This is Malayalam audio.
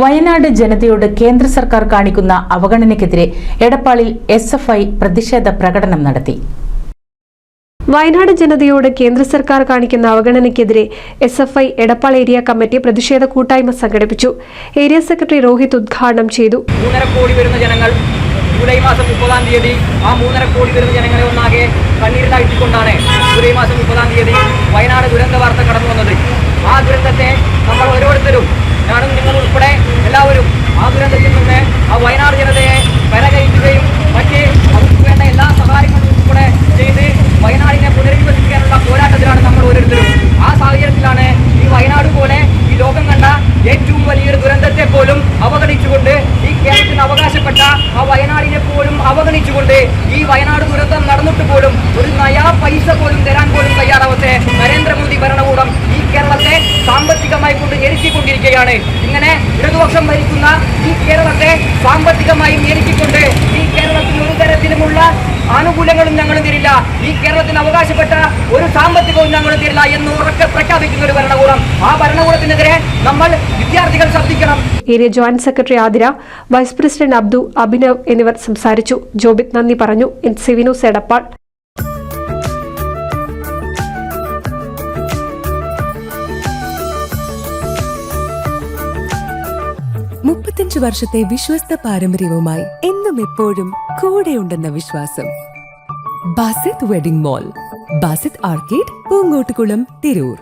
വയനാട് ജനതയോട് കേന്ദ്ര സർക്കാർ കാണിക്കുന്ന അവഗണനയ്ക്കെതിരെ എടപ്പാളിൽ SFI പ്രതിഷേധ പ്രകടനം നടത്തി. വയനാട് ജനതയോട് കേന്ദ്ര സർക്കാർ കാണിക്കുന്ന അവഗണനയ്ക്കെതിരെ SFI എടപ്പാൾ ഏരിയ കമ്മിറ്റി പ്രതിഷേധ കൂട്ടായ്മ സംഘടിപ്പിച്ചു. ഏരിയ സെക്രട്ടറി രോഹിത് ഉദ്ഘാടനം ചെയ്തു. 3.5 കോടി വരുന്ന ജനങ്ങൾ ജൂലൈ മാസം 30-ാം തീയതി ആ 3.5 കോടി വരുന്ന ജനങ്ങളെ ഒന്നാകെ കണ്ണീരിലാഴ്ത്തിക്കൊണ്ടാണ് ജൂലൈ മാസം 30-ാം തീയതി വയനാട് ദുരന്ത വാർത്ത കടന്നു വന്നത്. ആ ദുരന്തത്തെ നമ്മൾ ഓരോരുത്തരും, ഞാനും നിങ്ങൾ ഉൾപ്പെടെ എല്ലാവരും ആ ദുരന്തത്തിൽ നിന്ന് ആ വയനാട് ജനതയെ കരകയറ്റുകയും മറ്റ് അവർക്ക് വേണ്ട എല്ലാ സഹായങ്ങളും ഉൾപ്പെടെ ചെയ്ത് വയനാടിനെ പുനരധിവസിക്കാനുള്ള പോരാട്ടത്തിലാണ് നമ്മൾ ഓരോരുത്തരും. ആ സാഹചര്യത്തിലാണ് ഈ വയനാട് പോലെ ഈ ലോകം കണ്ട ഏറ്റവും വലിയൊരു ദുരന്തത്തെ പോലും അവഗണിച്ചുകൊണ്ട്, ഈ കേരളത്തിന് അവകാശപ്പെട്ട ആ വയനാടിനെ പോലും അവഗണിച്ചുകൊണ്ട്, ഈ വയനാട് ദുരന്തം നടന്നിട്ട് പോലും ഒരു നയാ പൈസ പോലും തരാൻ പോലും തയ്യാറാവാത്ത നരേന്ദ്രമോദി ഭരണകൂടം ഈ കേരളത്തെ സാമ്പത്തികമായി കൊണ്ട് ഞെരുക്കിക്കൊണ്ടിരിക്കുകയാണ്. ഇങ്ങനെ ഇടതുപക്ഷം ഭരിക്കുന്ന ഈ കേരളത്തെ സാമ്പത്തികമായി ഞെരുക്കിക്കൊണ്ട് ഈ കേരളത്തിന് ഒരു തരത്തിലുമുള്ള ആനുകൂല്യങ്ങളും ഞങ്ങൾ തരില്ല, ഈ കേരളത്തിന് അവകാശപ്പെട്ട ഒരു സാമ്പത്തികവും ഞങ്ങൾ തരില്ല എന്ന് ഉറക്കെ പ്രഖ്യാപിക്കുന്ന ഒരു ഭരണകൂടം. ആ ഭരണകൂടത്തിനെതിരെ നമ്മൾ വിദ്യാർത്ഥികൾ ശബ്ദിക്കണം. Area joint secretary Athira, vice president Abdu, Abhinav എന്നിവർ സംസാരിച്ചു. ജോബിത് നന്ദി പറഞ്ഞു. NCV news Edappal. 35 വർഷത്തെ വിശ്വസ്ത പാരമ്പര്യവുമായി എന്നും എപ്പോഴും കൂടെയുണ്ടെന്ന വിശ്വാസം. Basith wedding mall, Basith arcade, Poongottukulam, Tirur.